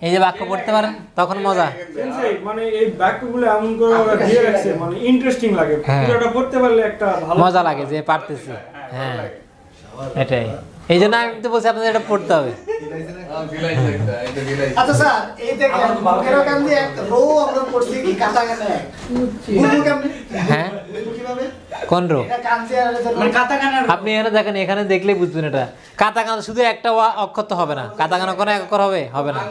এই যে বাক্য পড়তে পারেন তখন মজা। সেন্সেই মানে এই বাক্যগুলো এমন করে ওরা দিয়ে রাখছে মানে ইন্টারেস্টিং লাগে। হ্যাঁ। পুরোটা পড়তে পারলে একটা ভালো মজা লাগে যে পারতেছি, হ্যাঁ এটাই। এই জন্য আমি তো বলছি আপনাদের এটা পড়তে হবে। আচ্ছা স্যার এই দেখেন মুখেরও কান্দি এক রো আমরা পড়ছি কি কাটা কানে বুঝু কেমনে হ্যাঁ বুঝু কিভাবে কোন রো? এটা কান্দি আর মানে কাটা কানে আপনি এখানে দেখেন, এখানে দেখলেই বুঝবেন এটা কাতাকানা। শুধু একটা অক্ষর তো হবে না, কাতাকানা কোনো এক অক্ষর হবে, হবে না।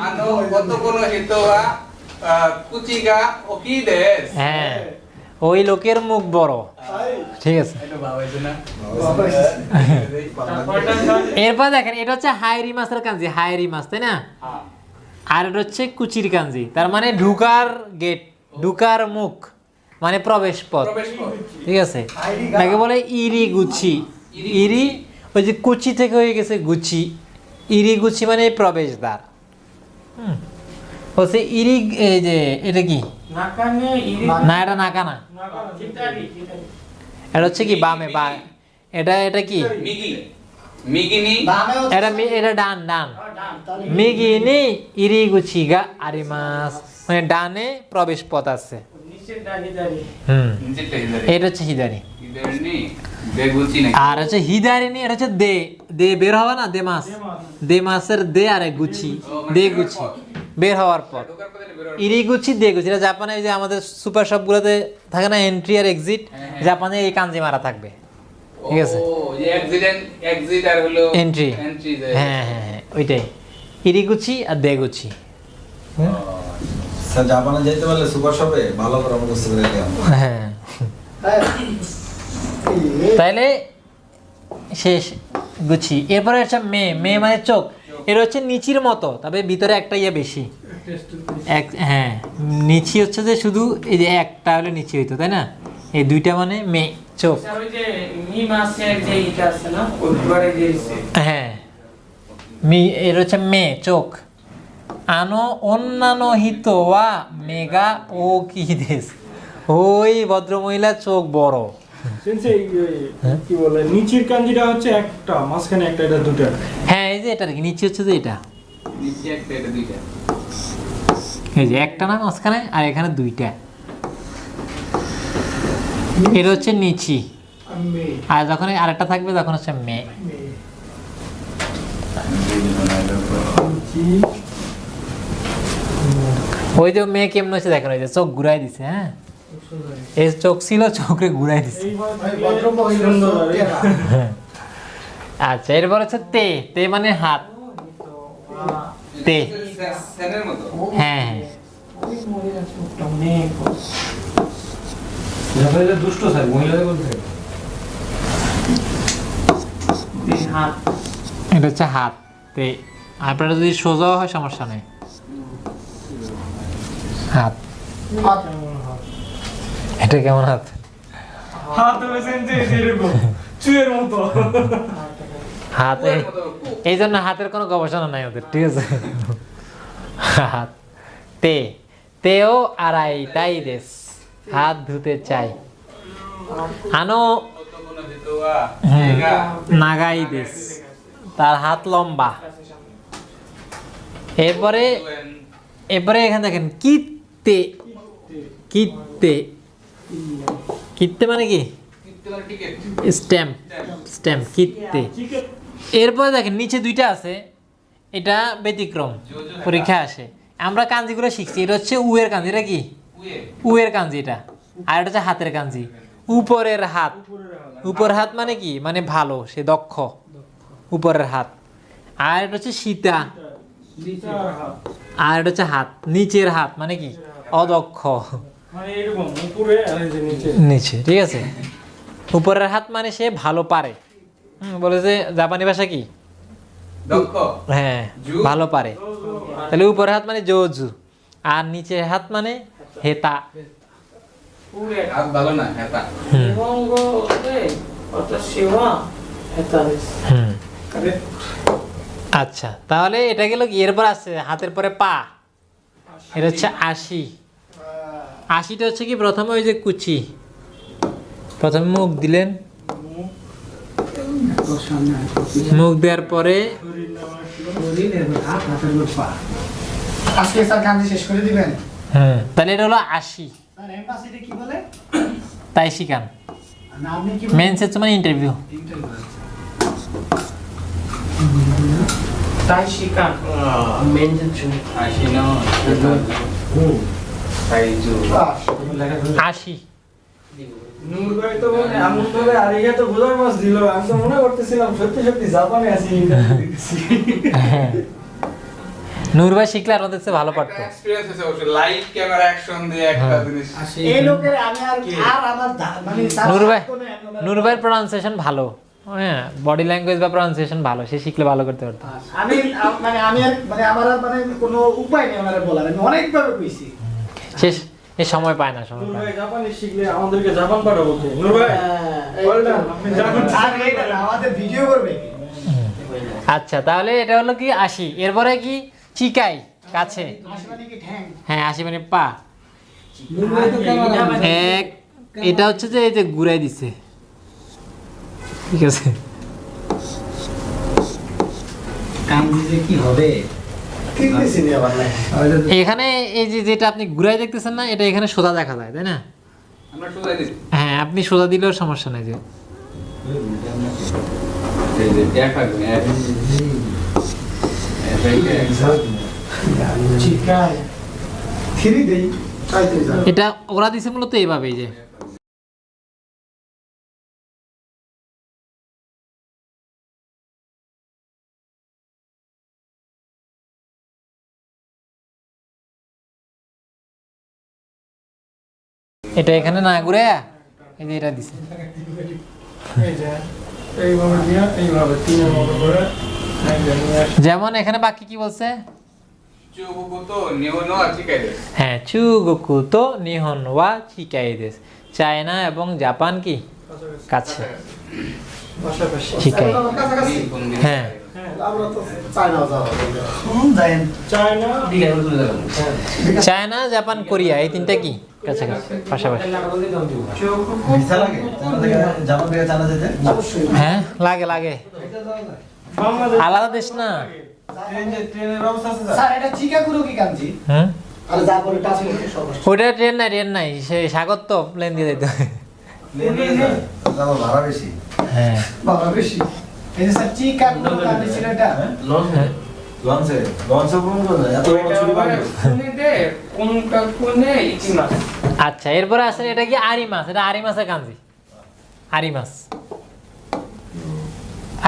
আনো কত কোন হিতোয়া কুচিগা ওকি দেশ। হ্যাঁ ওই লোকের মুখ বড়, ঠিক আছে। এরপর দেখেন এটা হচ্ছে হাইরি মাছের কাঞ্জি, হাইরি মাছ, তাই না? আর এটা হচ্ছে কুচির কাঞ্জি, তার মানে ঢুকার গেট, ঢুকার মুখ, মানে প্রবেশ পথ, প্রবেশ পথ। ঠিক আছে। তাকে বলে ইরিগুচি। ইরি ওই যে কুচি থেকে হয়ে গেছে গুচি, ইরিগুচি মানে প্রবেশদ্বার। বলছে ইরি, এই যে এটা কি নাকানে ইরি না, এটা নাকা না, চিতারি এটা হচ্ছে কি বামে, বা এটা এটা কি মিগি মিগিনি বামে হচ্ছে এটা ডান ডান। তাহলে মিগিনি ইরিগুচিগা আরিমাস, মানে ডানে প্রবেশ পথ আছে। নিচে দাঁড়িয়ে নিচেরটা হিদারি এটা হচ্ছে হিদারি। হিদারিনি বেগুচি নাকি আর হচ্ছে হিদারিনি, এটা হচ্ছে দে, দে বের হওয়া না, দে মাস, দে মাসের দে আর এক গুচি, দে গুচি বের হওয়ার পর। ঢোকার পথে বের হওয়ার ইরিগুচি দে গুচি, এটা জাপানে যে আমাদের সুপার শপগুলোতে থাকে না এন্ট্রি আর এক্সিট, জাপানে এই কাঞ্জি মারা থাকবে, ঠিক আছে। ও যে এক্সিট আর হলো এন্ট্রি, এন্ট্রি হ্যাঁ হ্যাঁ হ্যাঁ ওইটাই, ইরিগুচি আর দেগুচি। স্যার জাপানে যাইতে পারলে সুপার শপে ভালো করে আমাকে করে দিলাম। হ্যাঁ তাই- তাইলে শেষ গুছি। এরপরে হচ্ছে মে, মে মানে চোখ, এটা হচ্ছে নিচির মতো, তবে ভিতরে একটা ইয়ে বেশি, এক, হ্যাঁ নিচি হচ্ছে যে শুধু এই যে একটা হলে নিচি হইতো, তাই না, এই দুইটা মানে মে চোখ। স্যার ওই যে মি মাসের যে ইটা আছে না ওই ঘরে দিয়েছে হ্যাঁ মি, এর হচ্ছে মে চোখ। আনো অন্যান্য হিত ওয়া মেগা ও কি দেশ, ওই ভদ্রমহিলা চোখ বড়। সেন্সেই কি বলে নিচের কাঞ্জিটা হচ্ছে একটা, মাঝখানে একটা, এটা দুটো। হ্যাঁ এই যে এটা কি নিচে হচ্ছে যে এটা, নিচে একটা এটা দুইটা এই যে একটা না মাঝখানে, আর এখানে দুইটা, এটা হচ্ছে নিচি। আমি আর যখন এই আরেকটা থাকবে তখন হচ্ছে মে। ওই যে মেয়ে কেমন হচ্ছে দেখেন, ওই যে চোখ ঘুরাই দিছে, হ্যাঁ এই চোখ ছিল, চোখে ঘুরাই দিছে। ভদ্র মহিলা সুন্দর আর এই- আচ্ছা এরপর হচ্ছে তে, তে মানে হাত, তে, সেনের মতো হ্যাঁ হ্যাঁ ওই মহিলা চোখটা অনেক বড়। জাপানিরা দুষ্ট স্যার, মহিলাদের বলতে এই হাত এটা হচ্ছে হাত, তে। আপনারা যদি সোজা হয় সমস্যা নেই, হাত, হাত এটা কেমন হাত, হাত হবে সেন্সে এরকম চুয়ের মতো। হাত এই জন্য হাতের কোনো গবেষণা নাই ওদের, ঠিক আছে। হাত, তে, তেও আড়াই তাই দেশ, হাত ধুতে চাই। আনো অতগুলো হিতোয়া হ্যাঁ, মেগা নাগাই দেশ, তার হাত লম্বা। এরপরে এরপরে এখানে দেখেন কিত্তে, কিত্তে, কিত্তে মানে কি কিত্তোর টিকেট স্ট্যাম্প, স্ট্যাম্প কিত্তে। চিকেন এরপরে দেখেন নিচে দুইটা আছে, এটা ব্যতিক্রম, পরীক্ষা আসে। আমরা কাঞ্জিগুলো শিখছি, এটা হচ্ছে উয়ের কাঞ্জি, এটা কি উয়ে উয়ের কাঞ্জি এটা, আর এটা হচ্ছে হাতের কাঞ্জি। উপরের হাত, উপরের হাত মানে কি, মানে ভালো, সে দক্ষ, উপরের হাত। আর এটা হচ্ছে সীতা, হাত আর এটা হচ্ছে হাত, নিচের হাত মানে কি অদক্ষ, মানে এরকম উপরে আর এই যে নিচে। নিচে, ঠিক আছে। উপরের হাত মানে সে ভালো পারে, বলে যে জাপানি ভাষা কি, দক্ষ হ্যাঁ জু? ভালো পারে। তাহলে উপরের হাত মানে জোজু, আর নিচের হাত মানে হেতা। পুরে হাত ভালো না হেতা হুম নিবঙ্গ তে অত সেবা এটা হুম আরে আচ্ছা, তাহলে এটা গেল কি, এরপর আছে হাতের পরে পা, এটা হচ্ছে আশি। আশিটা হচ্ছে কি, প্রথমে ওই যে কুচি, প্রথমে মুখ দিলেন, মুখ দেওয়ার পরে শরীর এরপর হাত, হাতের উপর পা। আজকে স্যার কাঞ্জি শেষ করে দিবেন। তাহলে এটা হলো আশি। স্যার এমবাসিতে কি বলে? তাই শিখান, না আপনি কি মেন সেট মানে ইন্টারভিউ। তাই শিকান আসি না সাইজু আশি, নূর ভাই তো মানে এমন ভাবে আরিগাতো বোঝার মাছ দিল, আমি তো মনে করতেছিলাম সত্যি সত্যি জাপানে আছি। হ্যাঁ। নূর ভাই শিখলে আর ওদের চেয়ে ভালো পারতো। এক্সপেরিয়েন্স আছে অবশ্য, লাইভ ক্যামেরা অ্যাকশন দিয়ে একটা জিনিস এই লোকের আমি আর আমার মানে স্যার নূর ভাই, কোনো এক- নূর ভাইয়ের প্রনাউন্সিয়েশন ভালো, হ্যাঁ বডি ল্যাঙ্গুয়েজ বা প্রনাউন্সিয়েশন ভালো, সে শিখলে ভালো করতে পারতো। আমি মানে আমি আর মানে আমার আর মানে কোনো উপায় নেই ওনারে বলার, আমি অনেকভাবে কইছি। শেষ, এই সময় পায় না, সময় নূর পায় ভাই না। জাপানি শিখলে আমাদেরকে জাপান পাঠাবো কে? নূর ভাই well done, আপনি জাপান আর এইটা না, আমাদের ভিডিও করবে কি? আচ্ছা, তাহলে এটা হলো কি 80। এরপরে কি চিকাই, কাছে। আসমানি কি ঠ্যাং? হ্যাঁ, 80 মানে পা। নূর ভাই তো ক্যামেরা এক, এটা হচ্ছে যে এই যে ঘুরাই দিছে, ঠিক আছে। কান্দি যে কি হবে? ঠিক দিছি নি আবার নাই। এখানে এই যে যেটা আপনি ঘুরাই দেখতেছেন না, এটা এখানে সোজা দেখা যায়, তাই না? আমরা সোজা দিই হ্যাঁ, আপনি সোজা দিলেও সমস্যা নেই যে। এই যে এক থাকবে এক চিকাই। থ্রি দেই। চাইতে যা। এটা ওরা দিছে মূলত এইভাবেই যে এটা এখানে না ঘুরে এই যে এটা দিছে। এই যে এইভাবে দিয়া এইভাবে তিনের মতো করে একদম নিয়ে আসে। যেমন এখানে বাকি কি বলছে? চুবুকু তো নিহনো চিকাই দে হ্যাঁ, চুগোকু তো নিহন ওয়া চিকাই দেশ। চায়না এবং জাপান কি কাছে পাশাপাশি। চিকাই। কাছাকাছি। হ্যাঁ, আমরা তো চায়নাও যাবো। যাইন। চায়না চায়না, জাপান, কোরিয়া, এই তিনটা কি কাছাকাছি পাশাপাশি। ভিসা লাগে জাপান থেকে চায়না যেতে? অবশ্যই। হ্যাঁ, লাগে লাগে, বাংলাদেশ আলাদা দেশ না। ট্রেনের ব্যবস্থা আছে স্যার এটা চিকাগুরু কি কাঞ্জি? হুম, আর যা পরে টাচ করতে সমস্যা। ওইটা ট্রেন নাই, সে সাগর তো প্লেন দিয়ে যেতে হয়। আমার ভাড়া বেশি। হ্যাঁ, বাবা বেশি। এই যে স্যার চিকাগুরু কাঞ্জি ছিল এটা। লঞ্চে কোন কোন এত বড় ছুরি পাবে? কোনে দে কোনটা কোনে ইচিমাস। আচ্ছা, এরপরে আসলে এটা কি আরি মাছ, এটা আরি মাছের কাঞ্জি। আরি মাছ,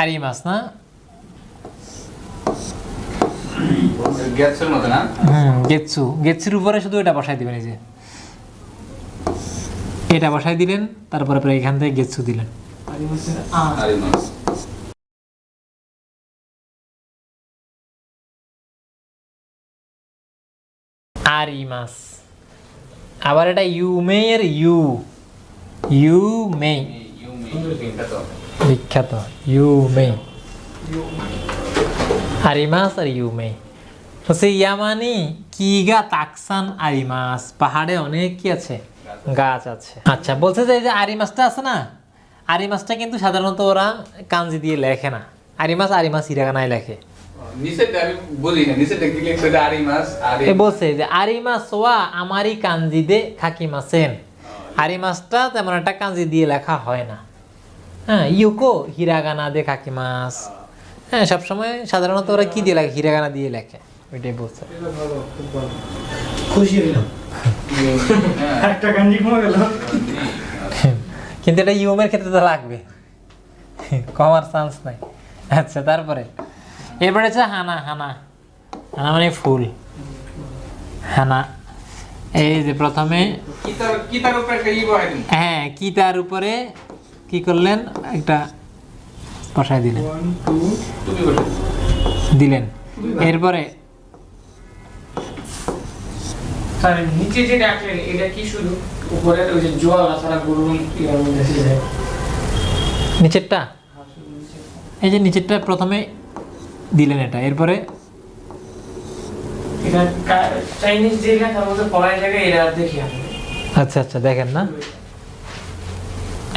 আরি মাছ না? গ্যাসের মতো না গেটসু, গেটসুর উপরে শুধু এটা বসাই দিবেন, এই যে এটা বসাই দিলেন, তারপরে পরে এখান থেকে গেটসু দিলেন। আরে মাছ আরি মাছ। আবার এটা ইউমের ইউমে বিখ্যাত বিখ্যাত ইউমে। আরি মাছ আর ইউমে হচ্ছে ইয়ামানি কিগা তাকসান আরি মাছ। পাহাড়ে অনেক কি আছে, গাছ আছে। আচ্ছা, বলছে যে এই যে আরি মাছটা আছে না, আরি মাছটা কিন্তু সাধারণত ওরা কাঞ্জি দিয়ে লেখে না। আরি মাছ হিরাগানায় লেখে। নিচেটা আমি বুঝি না নিচেটা কি লিখছে আরে মাছ আরে এ বলছে যে আরি মাছ ওয়া আমারি কাঞ্জি দে খাকি মাছেন। আরি মাছটা তেমন একটা কাঞ্জি দিয়ে লেখা হয় না। হ্যাঁ, ইউকো হিরাগানা দে খাকি মাছ। হ্যাঁ, সবসময় সাধারণত ওরা কি দিয়ে লেখে, হিরাগানা দিয়ে লেখে, ওইটাই বলছে। এটা ভালো, খুব ভালো। খুশি হইলাম। একটা গাঞ্জি কমে গেল। কিন্তু এটা ইউমের ক্ষেত্রে তো লাগবে, কমার চান্স নাই। আচ্ছা, তারপরে এরপরে হচ্ছে হানা। হানা মানে ফুল। হানা, এই যে প্রথমে কিতার উপরে একটা ই বহাই দিন হ্যাঁ, কি তার উপরে কি করলেন, একটা বসাই দিলেন, 1 2 তুমি বসে দিলেন। এরপরে স্যার নিচে যে রাখলেন এটা কি শুধু উপরে ওই যে জল আসারা গরুর ইয়ার মধ্যে এসে যায়। নিচেরটা, এই যে নিচেরটা প্রথমে দিলেন এটা, এরপরে এটা চাইনিজ যে লেখার মধ্যে পড়ায় জায়গায় এরা দেখি আমি। আচ্ছা আচ্ছা, দেখেন না,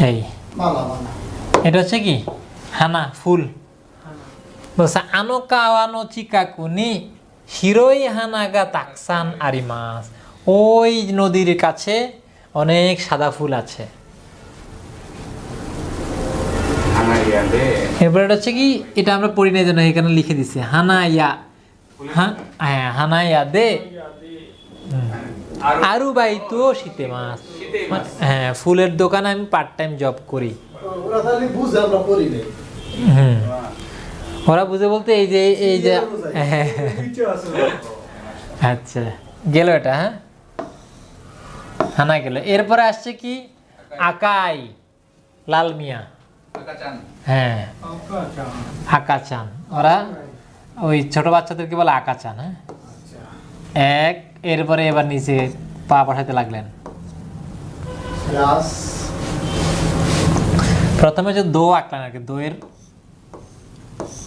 এই বালা বালা। এটা হচ্ছে কি হানা ফুল। বলছে আনো কাওয়ানো চিকাকুনি হিরোই হানাগা তাকসান আরি মাছ। ওই নদীর কাছে অনেক সাদা ফুল আছে। আমার ইয়াতে এরপরে এটা হচ্ছে কি, এটা আমরা পড়ি নাই জন্য এখানে লিখে দিছে হানাইয়া। হ্যাঁ, হানাইয়া দে আর আরু বাইতো শীতে মাছ। শীতে মাছ। হ্যাঁ, ফুলের দোকানে আমি পার্ট টাইম জব করি। ওরা তাহলে বুঝে আমরা পড়ি নাই। হুম, ওরা বুঝে বলতে এই যে হ্যাঁ, কিছু আছে আচ্ছা গেল এটা। হ্যাঁ, হানা গেল। এরপরে আসছে কি আকাই, লাল মিয়া। আকাচান হ্যাঁ, আচ্ছা আকাচান, ওরা ওই ছোট বাচ্চাদেরকে বলে আকাচান। হ্যাঁ, এক, এরপরে এবার নিচে পা বসাতে লাগলেন। রাস প্রথমে যে দো আঁকলেন আর কি, দোয়ের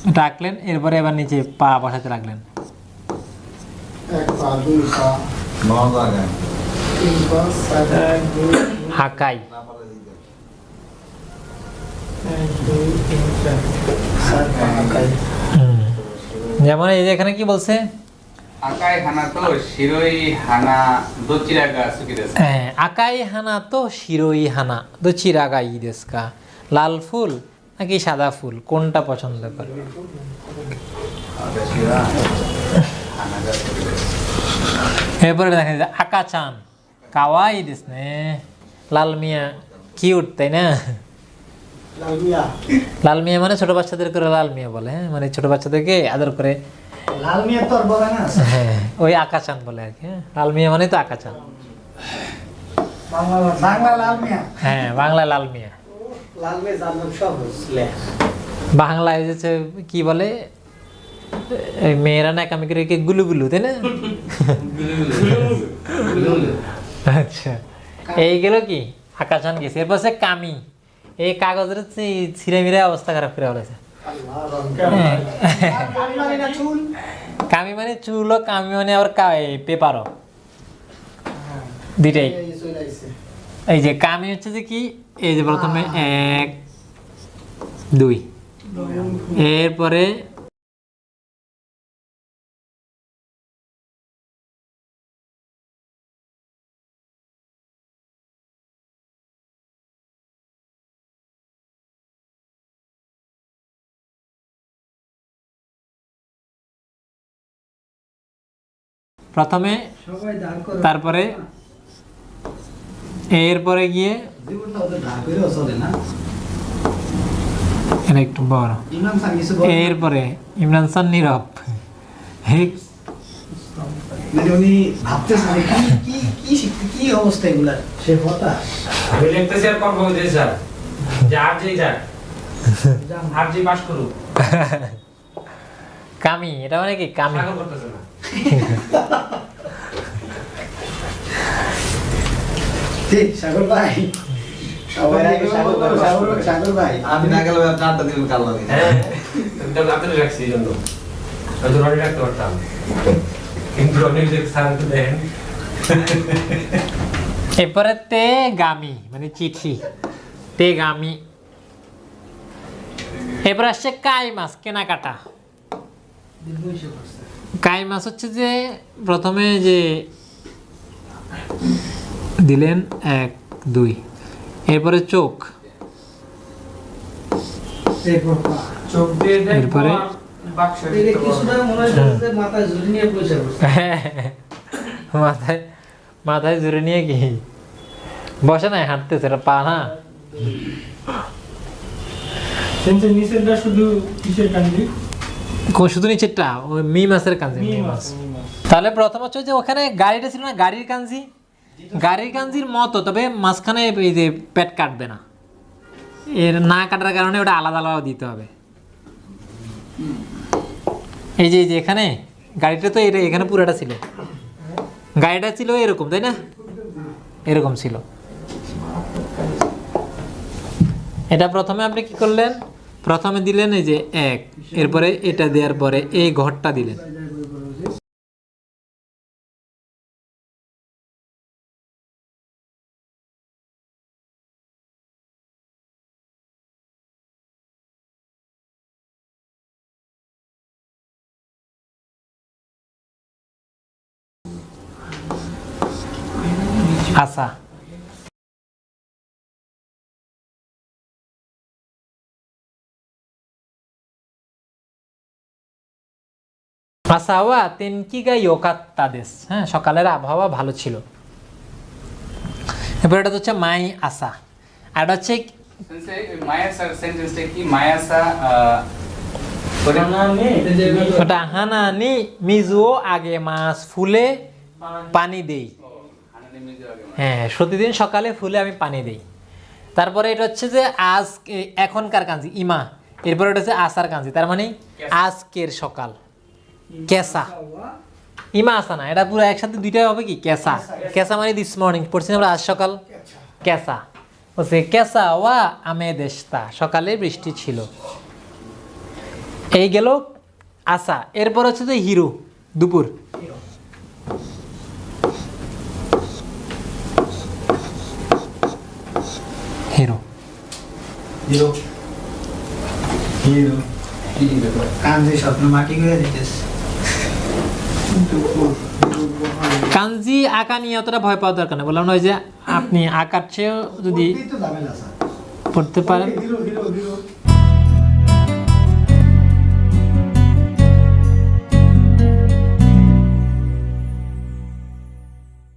এটা আঁকলেন, এরপরে এবার নিচে পা বসাতে লাগলেন। 1 পা 2 পা ন জায়গায় 3 পা 4 2 হাকাই। না পারে দিতে 1 2 3 4 পা আকাই। যেমন এই যে এখানে কি বলছে, আকাই হানা তো শিরোই হানা দোচিরাগা সুকিদেস। হ্যাঁ, আকাই হানা তো শিরোই হানা তো চিরাগা ই দেশকা। লাল ফুল নাকি সাদা ফুল কোনটা পছন্দ করে? আদেশিরা হানাগা সুকিদেস। এরপরে দেখা যায় আকা চান কাওয়াই দেশ নে। লাল মিয়া কিউট, তাই না? লালমিয়া লাল মিয়া মানে ছোট বাচ্চাদের করে লাল মিয়া বলে, হ্যাঁ, মানে ছোট বাচ্চাদেরকে আদর করে। লালমিয়া তো আর বলে না। হ্যাঁ, ওই আকা চান বলে আর কি। হ্যাঁ, লাল মিয়া মানে তো আকা চান। বাংলা লালমিয়া। হ্যাঁ, বাংলা লাল মিয়া। লালমিয়া জানলাম সব হচ্ছে বাংলায় হচ্ছে কি বলে, এই মেয়েরা না কামি করে কি গুলু গুলু, তাই না? আচ্ছা, এইগুলো কি আকাশান গেছে। এরপর সে কামি, এই কাগজের ছিঁড়ে মিরে অবস্থা খারাপ করে বলেছে। চুল কামি মানে চুল, কামি মানে আবার পেপারও, দুইটাই। চলে আইছে এই যে কামি হচ্ছে যে কি, এই যে প্রথমে 1 2, এরপরে প্রথমে, সবাই দাঁড় করে। তারপরে এরপরে গিয়ে জীবনটা ওদের দাঁড় করেও চলে না। এটা একটু বড়। ইমাম স্যার কিছু বলে না? এরপরে ইমরান খান নীরব। মানে উনি ভাবতেছেন যে কি অবস্থা এগুলা, সে হতাশ। আমি লিখতেছি আর কনফার্ম দিয়েছি স্যার যে আর যেই যাক আর যে পাস করুক কামি, এটা মানে কি কামি? সাগর করতেছে না। ঠিক সাগর ভাই, সবাই আগে সাগর ভাই আমি না গেলে চারটা দিন কাল লাগে। হ্যাঁ আমি আপনাদের রাখছি এই জন্য, আমি তো রনি রাখতে পারতাম কিন্তু রনি যে স্যার তো দেখেন। এরপরে তে গামি মানে চিঠি, তে গামি। এরপর আসছে কাই মাছ, কেনাকাটা। কাই মাছ হচ্ছে যে প্রথমে যে দিলেন 1 2, এরপরে চোখ, এরপর পা। চোখ দিয়ে দেখবো এরপরে? আর বাক্স এই দেখতে কিছুটা পাবো। মনে হচ্ছে যে মাথায় ঝুলি নিয়ে বসে বসে। মাথায় মাথায় জুড়ে নিয়ে কি বসে নাই, হাঁটতেছে, এটা পা না। কিন্তু নিচেরটা শুধু কিসের কান্দি? শুধু নিচেরটা ওই মি মাছের কাঞ্জি, মি মাছ। তাহলে প্রথম হচ্ছে যে ওখানে গাড়িটা ছিল না, গাড়ির কাঞ্জি, গাড়ির কাঞ্জির মতো, তবে মাঝখানে এই যে পেট কাটবে না, এর না কাটার কারণে ওটা আলাদা আলাদা দিতে হবে। এই যে এখানে গাড়িটা তো এটা এখানে পুরোটা ছিল, গাড়িটা ছিল এরকম, তাই না? এরকম ছিল। এটা প্রথমে আপনি কি করলেন, প্রথমে দিলেন এই যে 1, এরপরে এটা দেওয়ার পরে এই ঘরটা দিলেন। আশা, আসাওয়া তেনকিগা ইয়োকাত্তা দেশ। হ্যাঁ, সকালের আবহাওয়া ভালো ছিল। এরপর এটা হচ্ছে মাই আশা, আর এটা হচ্ছে সেন্সে মায়াসা সেন্টেন্সটা কি? মায়াসা ওটা হানানি মিজুও আগে মাছ ফুলে পানি দেই। হ্যাঁ, প্রতিদিন সকালে ফুলে আমি পানি দেই। তারপরে এটা হচ্ছে যে আজ, এখনকার কাঞ্জি ইমা, এরপরে এটা হচ্ছে আসার কাঞ্জি, তার মানে আজকের সকাল, কেসা। ইমা আসা না, এটা পুরো একসাথে দুইটা হবে কি কেসা। কেসা মানে দিস মর্নিং পড়ছি আমরা আজ সকাল, কেসা বলছে কেসা ওয়া আমে দেশতা, সকালে বৃষ্টি ছিল। এই গেল আসা। এরপর হচ্ছে যে হিরো, দুপুর। হিরো হিরো হিরো কাঞ্জি স্বপ্ন মাটি করে দিতেছে। কাঞ্জি আঁকা নিয়ে অতটা ভয় পাওয়ার দরকার নেই, বললাম না ওই যে আপনি আঁকার চেয়েও যদি তো ঝামেলা স্যার। পড়তে পারেন। Hero hero hero